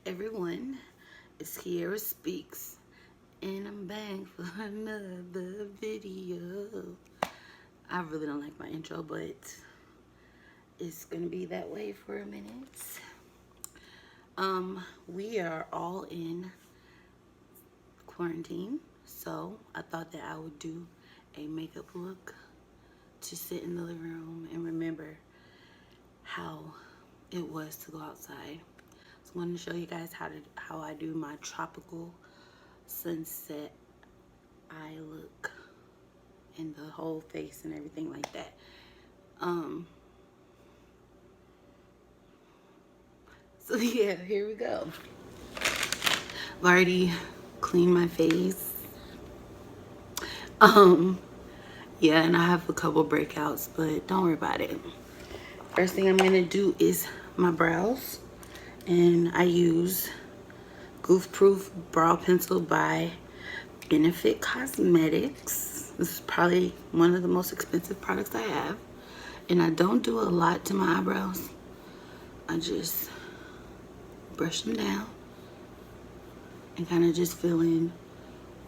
Everyone, it's Kiera Speaks, and I'm back for another video. I really don't like my intro, but it's gonna be that way for a minute. We are all in quarantine, so I thought that I would do a makeup look to sit in the living room and remember how it was to go outside. So I wanted to show you guys how I do my tropical sunset eye look and the whole face and everything like that. So yeah, here we go. I've already cleaned my face. Yeah, and I have a couple breakouts, but don't worry about it. First thing I'm gonna do is my brows, and I use Goof Proof Brow Pencil by Benefit Cosmetics. This is probably one of the most expensive products I have, and I don't do a lot to my eyebrows. I just brush them down and kind of just fill in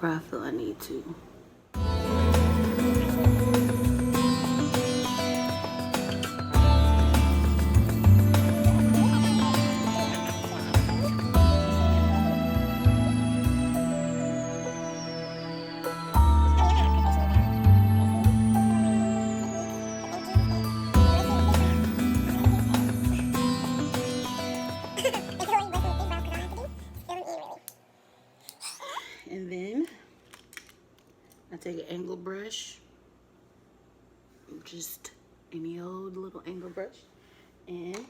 where I feel I need to. And then I take an angle brush, just any old little angle brush, and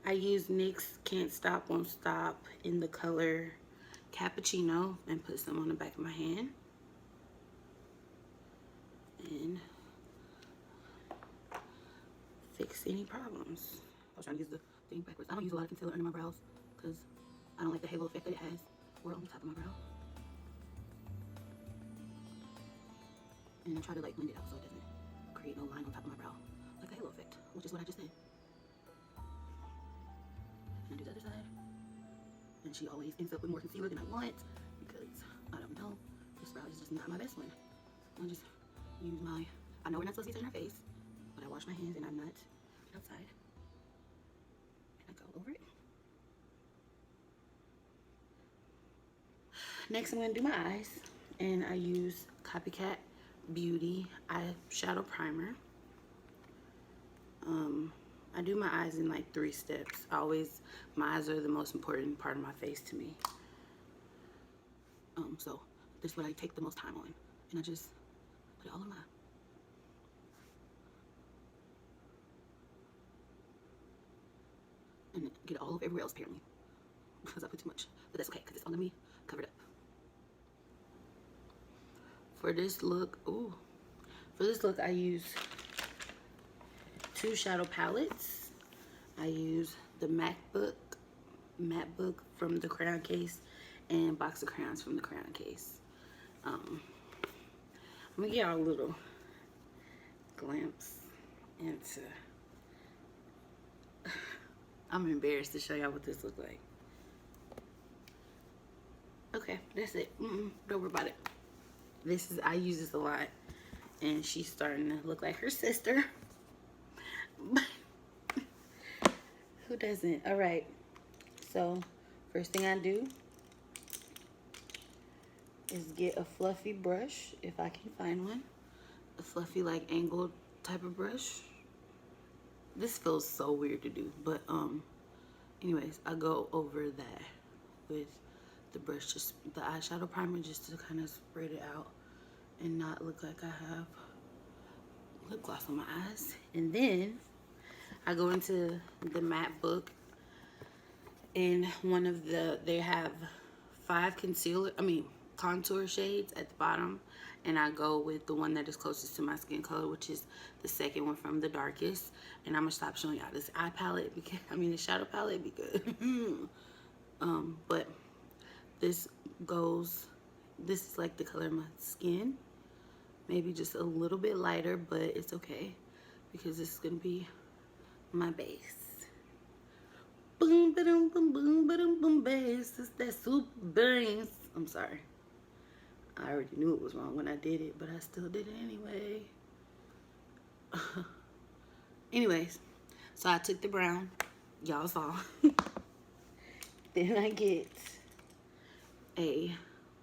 I use NYX Can't Stop Won't Stop in the color Cappuccino and put some on the back of my hand. And fix any problems. I was trying to use the thing backwards. I don't use a lot of concealer under my brows because I don't like the halo effect that it has or on the top of my brow. And I try to like blend it out so it doesn't create no line on top of my brow like a halo effect, which is what I just did. And I do the other side. And she always ends up with more concealer than I want because I don't know. This brow is just not my best one. I just use my, I know we're not supposed to be touching our face, but I wash my hands and I'm not outside. And I go over it. Next I'm gonna do my eyes, and I use Copycat Beauty eyeshadow primer. I do my eyes in like 3 steps. My eyes are the most important part of my face to me. So this is what I take the most time on, and I just put it all on my eye. And get it all over everywhere else apparently, because I put too much, but that's okay because it's all of me covered up. For this look, I use 2 shadow palettes. I use the matte book from the crayon case and box of crayons from the crayon case. I'm gonna give y'all a little glimpse into, I'm embarrassed to show y'all what this looks like. Okay, that's it. Don't worry about it. I use this a lot, and she's starting to look like her sister. Who doesn't? All right, so first thing I do is get a fluffy brush, if I can find one. A fluffy, like, angled type of brush. This feels so weird to do, but anyways, I go over that with the brush, just the eyeshadow primer, just to kind of spread it out and not look like I have lip gloss on my eyes. And then I go into the matte book, and they have 5 contour shades at the bottom, and I go with the one that is closest to my skin color, which is the second one from the darkest. And I'm gonna stop showing y'all this eye palette because the shadow palette because but this is like the color of my skin, maybe just a little bit lighter, but it's okay because this is gonna be my base. Boom, Ba-dum, boom, boom, ba-dum, boom, bass. It's that super bass. I'm sorry. I already knew it was wrong when I did it, but I still did it anyway. Anyways, so I took the brown. Y'all saw. Then I get a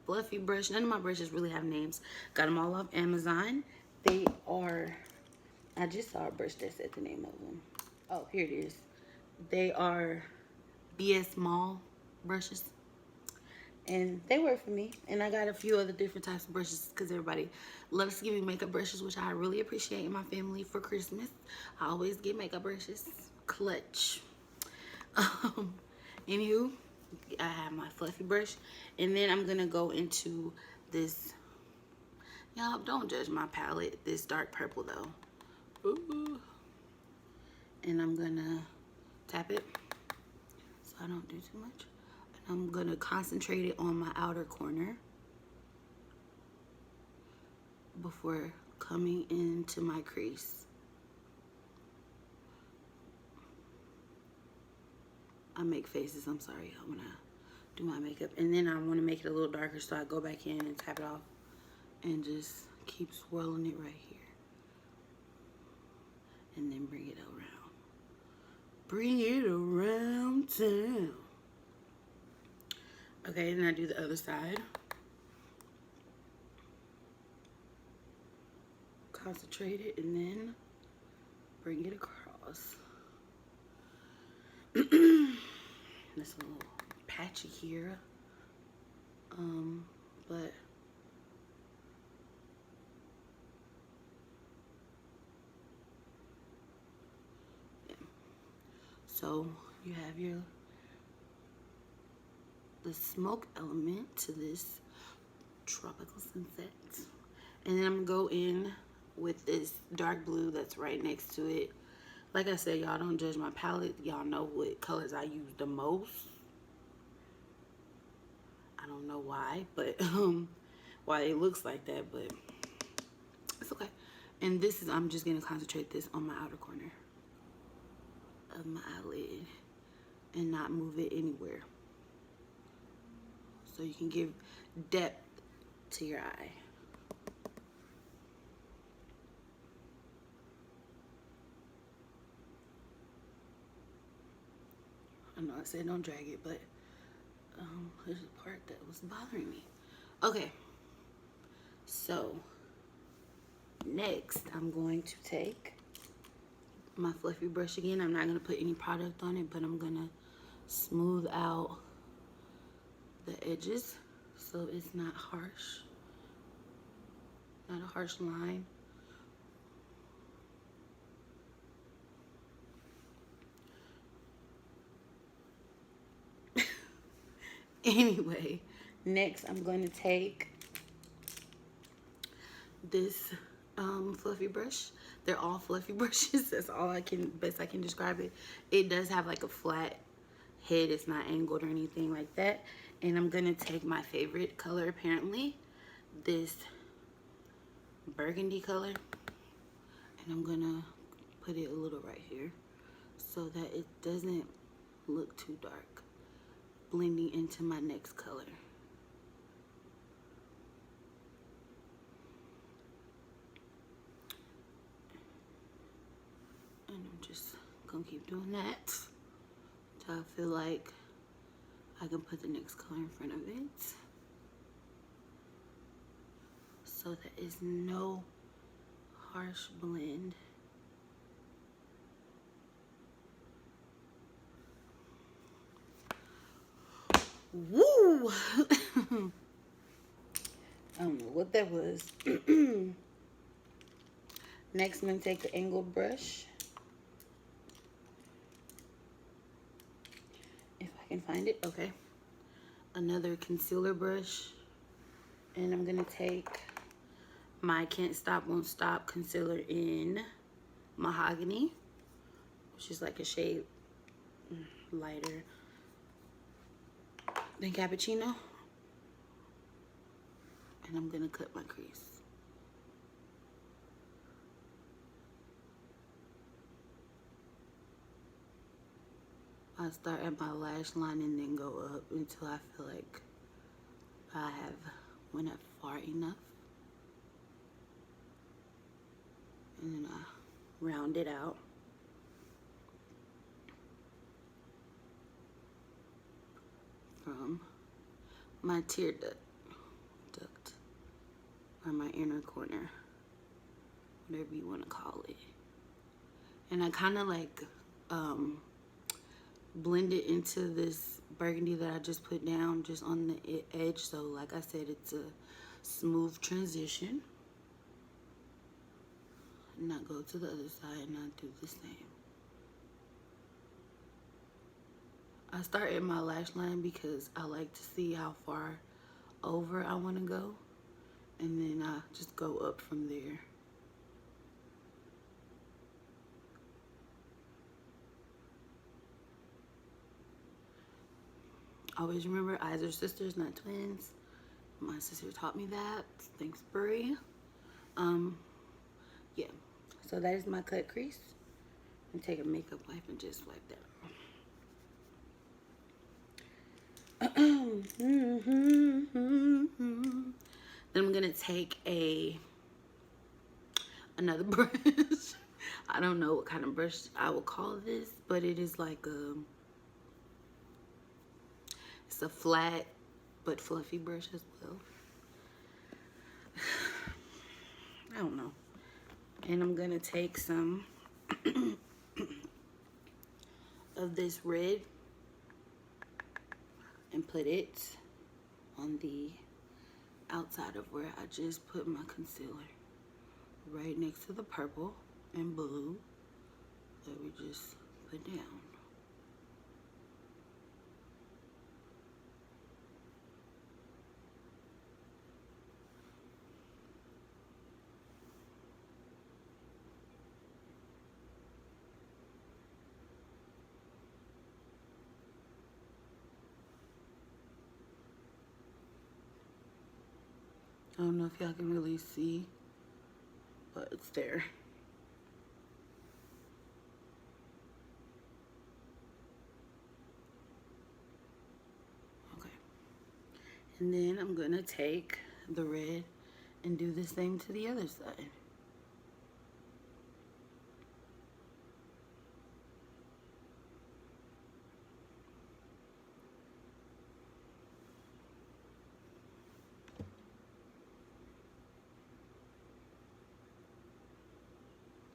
fluffy brush. None of my brushes really have names. Got them all off Amazon. They are, I just saw a brush that said the name of them. Oh, here it is. They are BS Mall brushes. And they work for me. And I got a few other different types of brushes because everybody loves to give me makeup brushes, which I really appreciate in my family for Christmas. I always get makeup brushes. Clutch. Anywho, I have my fluffy brush. And then I'm going to go into this. Y'all, don't judge my palette. This dark purple, though. Ooh. And I'm going to tap it so I don't do too much. I'm gonna concentrate it on my outer corner before coming into my crease. I make faces, I'm sorry, y'all, when I do my makeup. And then I wanna make it a little darker, so I go back in and tap it off and just keep swirling it right here. And then bring it around. Bring it around town. Okay, then I do the other side. Concentrate it and then bring it across. It's a little patchy here. But yeah. So you have the smoke element to this tropical sunset. And then I'm gonna go in with this dark blue that's right next to it. Like I said, y'all don't judge my palette. Y'all know what colors I use the most. I don't know why, but why it looks like that, but it's okay. And this is, I'm just gonna concentrate this on my outer corner of my eyelid and not move it anywhere. So you can give depth to your eye. I know I said don't drag it, but there's a part that was bothering me. Okay, so next I'm going to take my fluffy brush again. I'm not gonna put any product on it, but I'm gonna smooth out the edges so it's not harsh, not a harsh line. Anyway, next I'm going to take this fluffy brush. They're all fluffy brushes. That's all best I can describe it. It does have like a flat head. It's not angled or anything like that. And I'm gonna take my favorite color, apparently, this burgundy color, and I'm gonna put it a little right here so that it doesn't look too dark, blending into my next color. And I'm just gonna keep doing that until I feel like I can put the next color in front of it so that it's no harsh blend. Woo! I don't know what that was. Next, I'm gonna take the angled brush. If I can find it, okay. Another concealer brush. And I'm gonna take my Can't Stop Won't Stop concealer in Mahogany, which is like a shade lighter than Cappuccino. And I'm gonna cut my crease. I start at my lash line and then go up until I feel like I have went up far enough. And then I round it out. From my tear duct, or my inner corner, whatever you want to call it. And I kind of like blend it into this burgundy that I just put down just on the edge. So like I said, it's a smooth transition. And I go to the other side and I do the same. I start at my lash line because I like to see how far over I want to go, and then I just go up from there. Always remember, eyes are sisters, not twins. My sister taught me that. Thanks, Brie. Yeah. So that is my cut crease. And take a makeup wipe and just wipe that off. Then I'm gonna take another brush. I don't know what kind of brush I will call this, but it is like it's a flat but fluffy brush as well. I don't know. And I'm gonna take some of this red and put it on the outside of where I just put my concealer, right next to the purple and blue that we just put down. I don't know if y'all can really see, but it's there. Okay. And then I'm gonna take the red and do the same to the other side.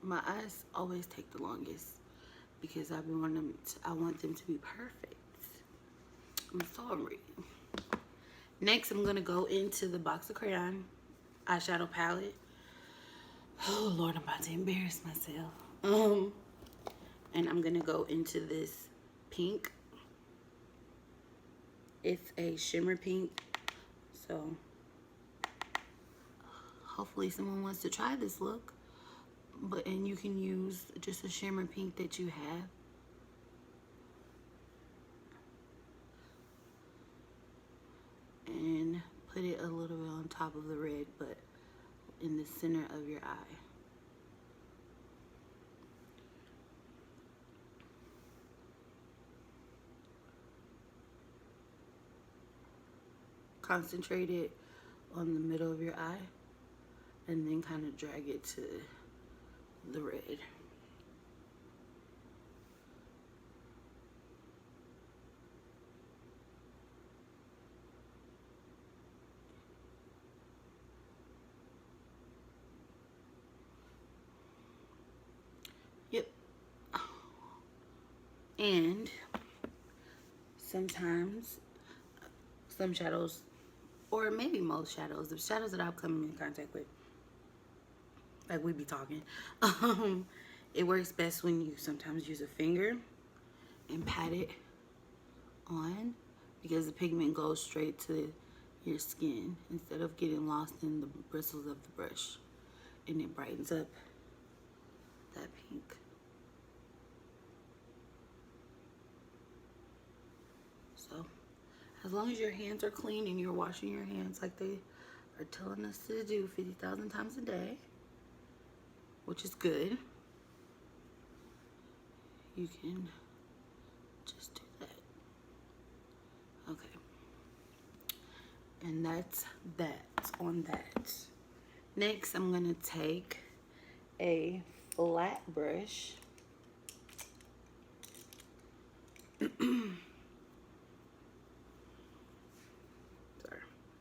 My eyes always take the longest because I want them to be perfect. I'm sorry. Next, I'm gonna go into the Box of Crayon eyeshadow palette. Oh Lord, I'm about to embarrass myself. And I'm gonna go into this pink. It's a shimmer pink, so hopefully someone wants to try this look. And you can use just a shimmer pink that you have. And put it a little bit on top of the red, but in the center of your eye. Concentrate it on the middle of your eye and then kind of drag it to the red. Yep. And sometimes some shadows, or maybe most shadows, the shadows that I've come in contact with, like we be talking, it works best when you sometimes use a finger and pat it on, because the pigment goes straight to your skin instead of getting lost in the bristles of the brush, and it brightens up that pink. So as long as your hands are clean and you're washing your hands like they are telling us to do 50,000 times a day, which is good, you can just do And that's that on that. Next, I'm gonna take a flat brush. Sorry,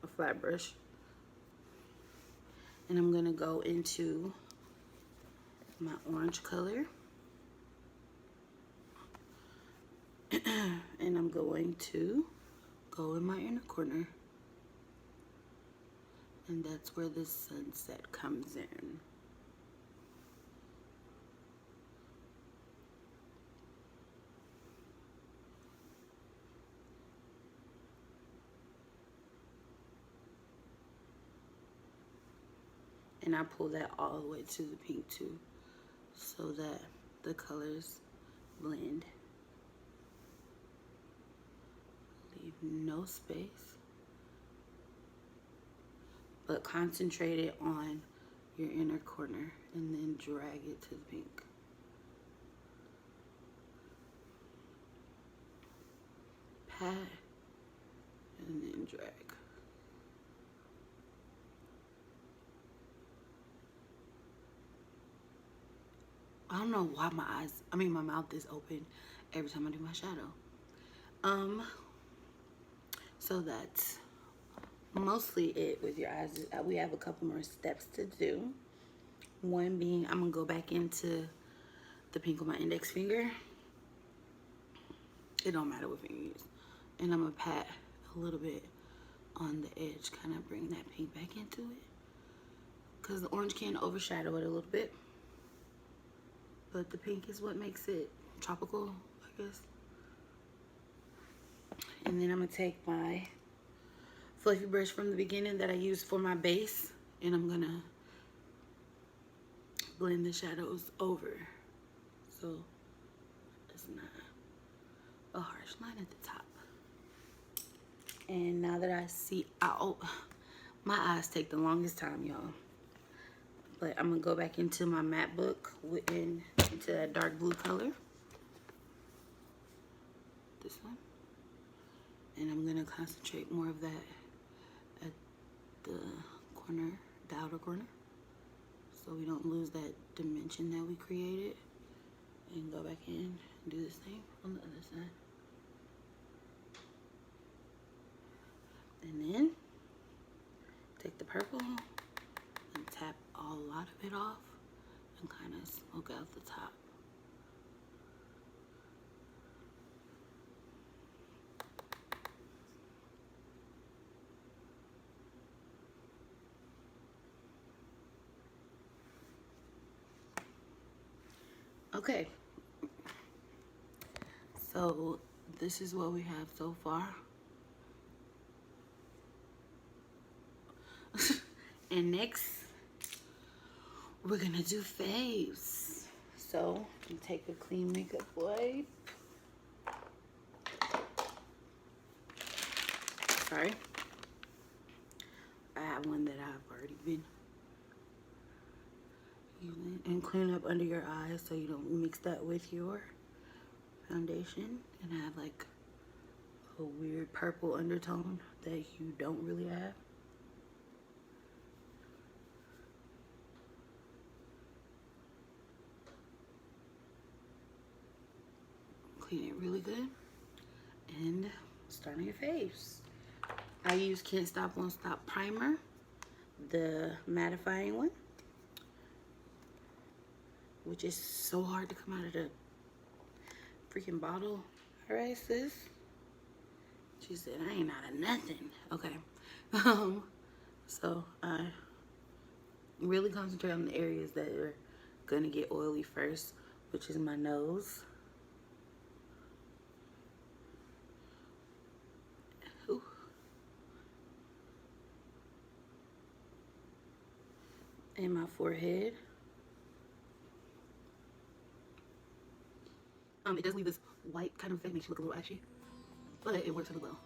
a flat brush. And I'm gonna go into my orange color. And I'm going to go in my inner corner. And that's where the sunset comes in. And I pull that all the way to the pink too, so that the colors blend. Leave no space, but concentrate it on your inner corner and then drag it to the pink. Pat and then drag. I don't know why my mouth is open every time I do my shadow. So that's mostly it with your eyes. We have a couple more steps to do. One being, I'm gonna go back into the pink on my index finger. It don't matter what finger you use. And I'm gonna pat a little bit on the edge, kind of bring that pink back into it. Because the orange can overshadow it a little bit. But the pink is what makes it tropical, I guess. And then I'm gonna take my fluffy brush from the beginning that I used for my base, and I'm gonna blend the shadows over, so it's not a harsh line at the top. And now that I see out, my eyes take the longest time, y'all. But I'm gonna go back into my matte book into that dark blue color. This one. And I'm gonna concentrate more of that at the corner, the outer corner, so we don't lose that dimension that we created. And go back in and do the same on the other side. And then take the purple and tap a lot of it off and kind of smoke out the top. Okay, so this is what we have so far. And next, we're gonna do faves. So, you take a clean makeup wipe. Sorry. I have one that I've already been using. And clean up under your eyes so you don't mix that with your foundation and have like a weird purple undertone that you don't really have. Clean it really good and start on your face. I use Can't Stop Won't Stop primer, the mattifying one, which is so hard to come out of the freaking bottle. All right, sis. She said, I ain't out of nothing. Okay. So I really concentrate on the areas that are gonna get oily first, which is my nose. Ooh. And my forehead. It does leave this white kind of effect, makes you look a little ashy, but it works really well.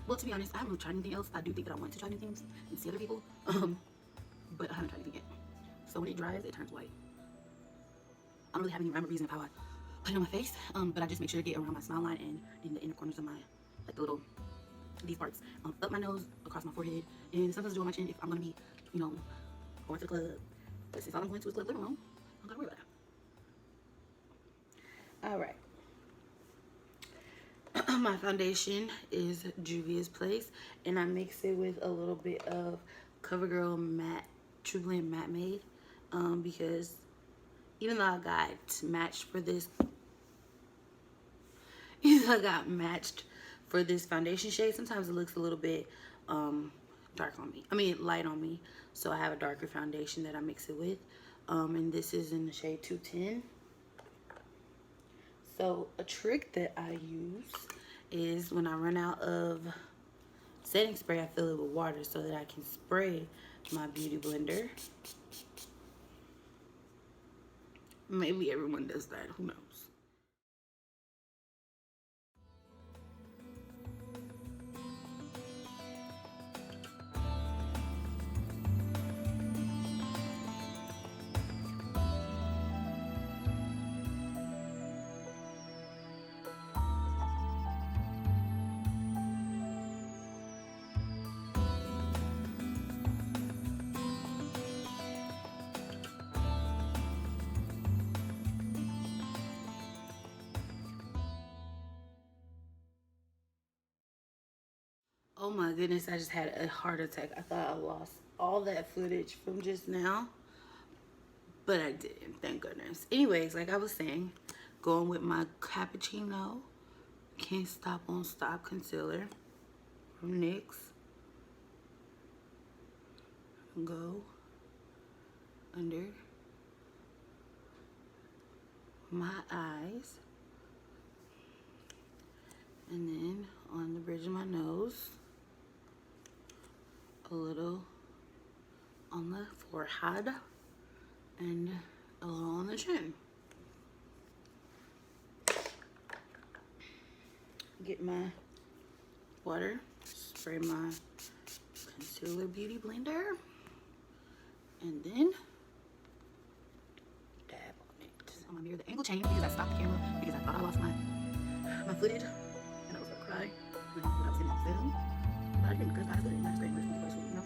Well, to be honest, I haven't really tried anything else. I do think that I want to try new things and see other people, but I haven't tried anything yet. So when it dries, it turns white. I don't really have any rhyme or reason of how I put it on my face, but I just make sure to get around my smile line and in the inner corners of my, like the little these parts, up my nose, across my forehead, and sometimes do on my chin if I'm gonna be, you know, going to the club. But since I'm going to a club living room, I'm gonna worry about that. All right. My foundation is Juvia's Place, and I mix it with a little bit of CoverGirl Matte True Blend Matte Made, because even though I got matched for this, foundation shade, sometimes it looks a little bit dark on me. I mean, light on me. So I have a darker foundation that I mix it with, and this is in the shade 210. So a trick that I use is when I run out of setting spray, I fill it with water so that I can spray my beauty blender. Maybe everyone does that, who knows? Oh my goodness, I just had a heart attack. I thought I lost all that footage from just now, but I didn't, thank goodness. Anyways, like I was saying, going with my Cappuccino Can't Stop Won't Stop concealer from NYX. Go under my eyes, and then on the bridge of my nose, a little on the forehead, and a little on the chin. Get my water, spray my concealer beauty blender, and then dab on it on my mirror. The angle changed because I stopped the camera because I thought I lost my footage, and I was gonna cry when I was getting off film. But I didn't, because I was good. I was great, you know.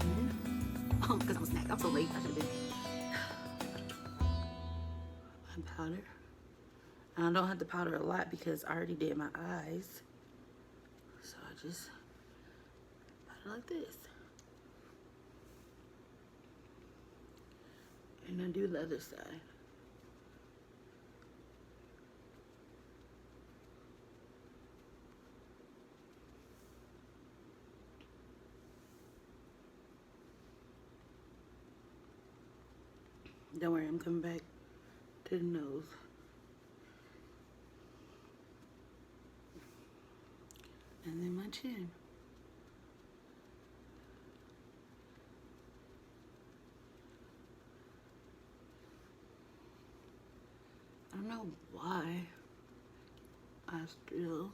And then, because I'm a snack. I'm so late. I should have been. And powder. And I don't have to powder a lot because I already did my eyes. So I just powder like this. And then do the other side. Don't worry, I'm coming back to the nose. And then my chin. I don't know why I still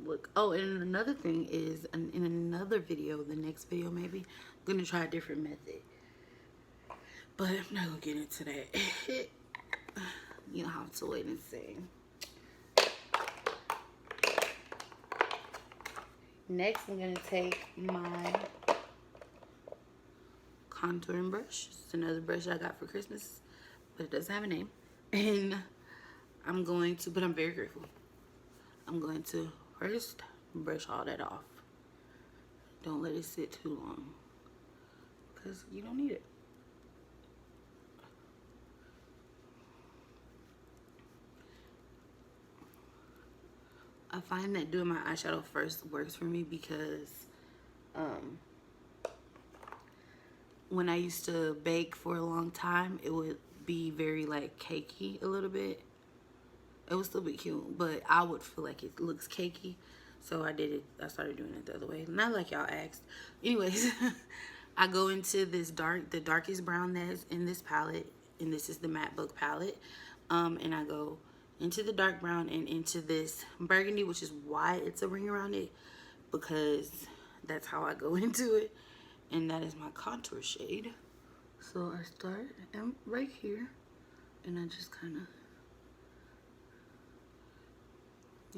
look. Oh, and another thing is, in another video, the next video maybe, I'm gonna try a different method. But I'm not gonna get into that. You know how to wait and see. Next, I'm gonna take my contouring brush. It's another brush I got for Christmas, but it doesn't have a name. And I'm going to, but I'm very grateful. I'm going to first brush all that off. Don't let it sit too long, because you don't need it. I find that doing my eyeshadow first works for me because when I used to bake for a long time, it would be very like cakey a little bit. It would still be cute, but I would feel like it looks cakey. So I started doing it the other way. Not like y'all asked. Anyways, I go into this the darkest brown that's in this palette, and this is the Matte Book palette. And I go into the dark brown and into this burgundy, which is why it's a ring around it, because that's how I go into it. And that is my contour shade. So I start right here, and I just kind of,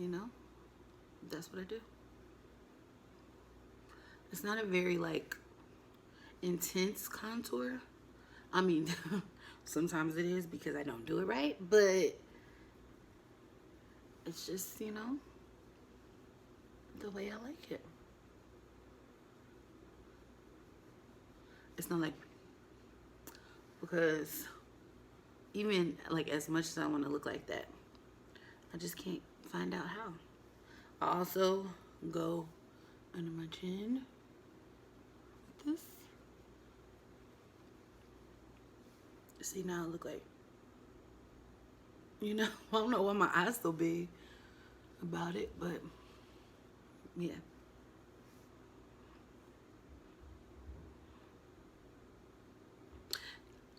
you know, that's what I do. It's not a very like intense contour. I mean, sometimes it is because I don't do it right, but it's just, you know, the way I like it. It's not like, because even like as much as I want to look like that, I just can't find out how. I also go under my chin with this. See, now I look like, you know, I don't know why my eyes so big about it, but yeah.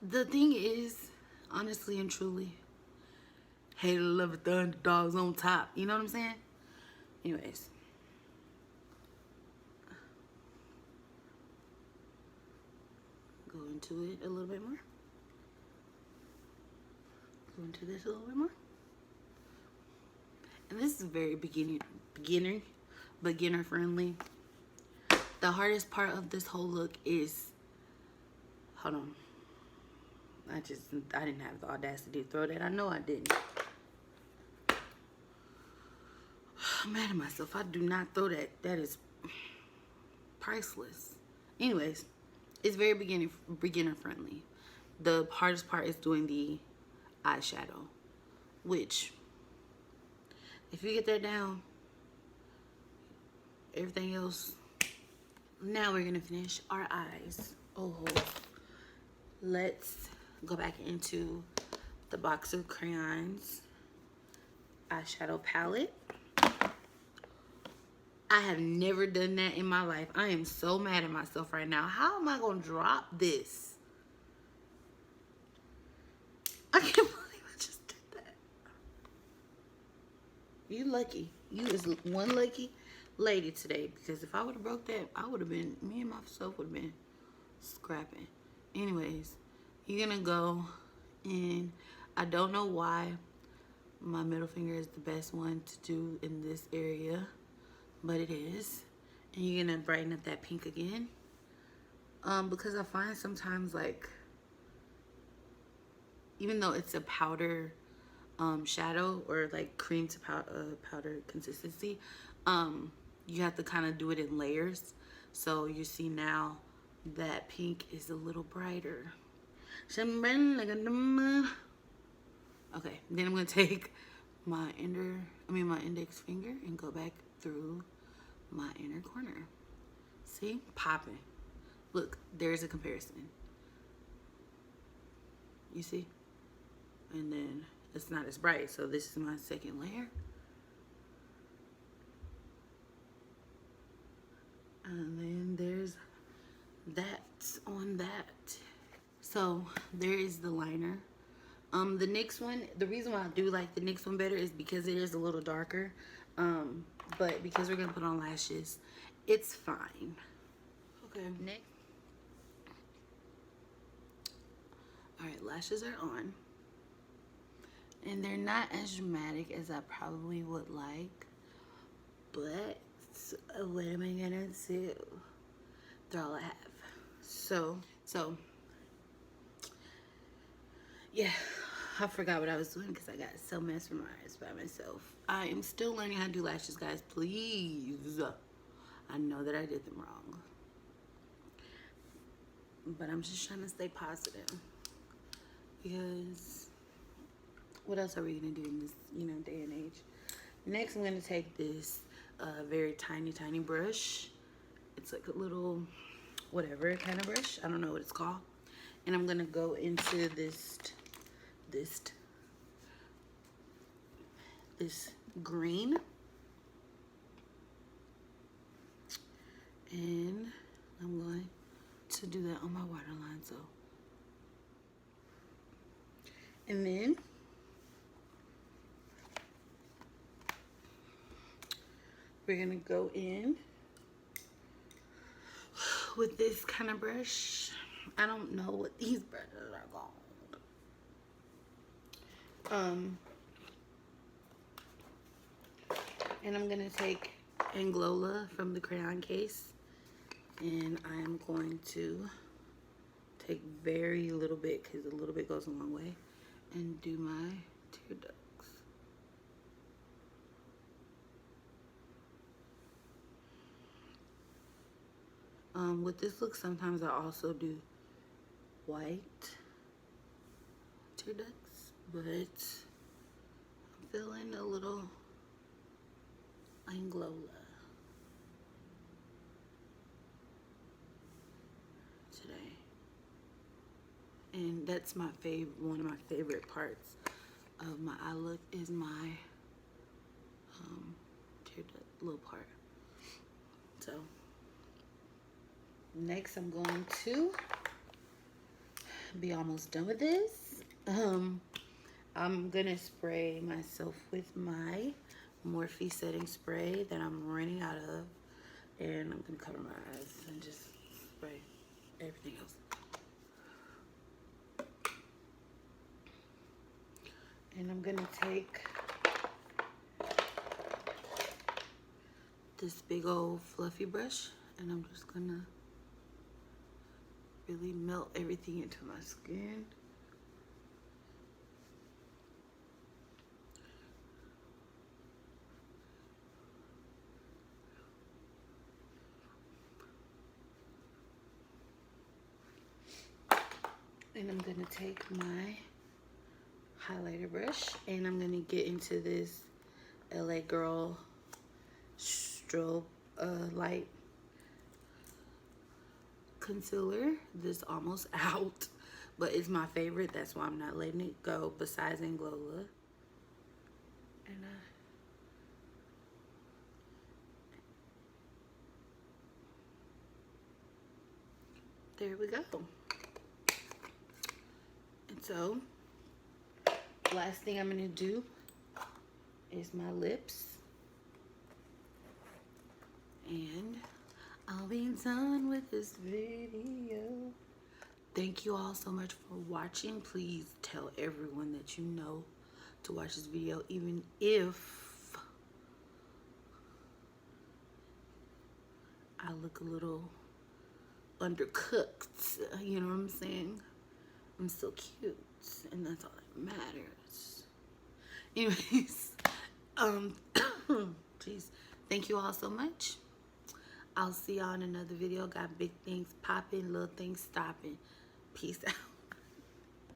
The thing is, honestly and truly, hate to love it, the underdogs on top. You know what I'm saying? Anyways. Go into it a little bit more. Go into this a little bit more. And this is very beginner friendly. The hardest part of this whole look is, hold on. I didn't have the audacity to throw that. I know I didn't. I'm mad at myself. I do not throw that. That is priceless. Anyways, it's very beginner friendly. The hardest part is doing the eyeshadow, which if you get that down, everything else. Now we're gonna finish our eyes. Oh, let's go back into the box of crayons eyeshadow palette. I have never done that in my life. I am so mad at myself right now. How am I gonna drop this? I can't believe I just did that. You lucky. You is one lucky lady today, because if I would have broke that, I would have been, me and myself would have been scrapping. Anyways, you're gonna go in. I don't know why my middle finger is the best one to do in this area, but it is. And you're gonna brighten up that pink again. Because I find sometimes, like, even though it's a powder shadow, or like cream to powder consistency, you have to kind of do it in layers. So you see now that pink is a little brighter. Okay, then I'm gonna take my index finger and go back through my inner corner. See? Popping. Look, there's a comparison. You see? And then it's not as bright, so this is my second layer. And then there's that on that. So there is the liner. The NYX one, the reason why I do like the NYX one better is because it is a little darker. But because we're gonna put on lashes, it's fine. Okay, next. Alright, lashes are on. And they're not as dramatic as I probably would like. But what am I gonna do? They're all I have. So yeah, I forgot what I was doing because I got so mesmerized by myself. I am still learning how to do lashes, guys. Please. I know that I did them wrong, but I'm just trying to stay positive, because what else are we gonna do in this, day and age? Next, I'm gonna take this very tiny brush. It's like a little whatever kind of brush. I don't know what it's called. And I'm gonna go into this green, and I'm going to do that on my waterline. So, and then we're gonna go in with this kind of brush. I don't know what these brushes are called. And I'm gonna take Anglola from the crayon case, and I am going to take very little bit, because a little bit goes a long way, and do my tear ducts. With this look, sometimes I also do white tear ducts, but I'm feeling a little Anglola today. And that's my favorite, one of my favorite parts of my eye look is my tear duct little part. So next I'm going to be almost done with this. I'm gonna spray myself with my Morphe setting spray that I'm running out of, and I'm gonna cover my eyes and just spray everything else. And I'm gonna take this big old fluffy brush, and I'm just gonna really melt everything into my skin. And I'm gonna take my highlighter brush, and I'm gonna get into this LA Girl Strobe Light concealer. This almost out, but it's my favorite. That's why I'm not letting it go, besides Anglola. And there we go. And so, last thing I'm gonna do is my lips. And I'll be done with this video. Thank you all so much for watching. Please tell everyone that you know to watch this video, even if I look a little undercooked. You know what I'm saying? I'm still cute, and that's all that matters. Anyways, jeez, thank you all so much. I'll see y'all in another video. Got big things popping, little things stopping. Peace out.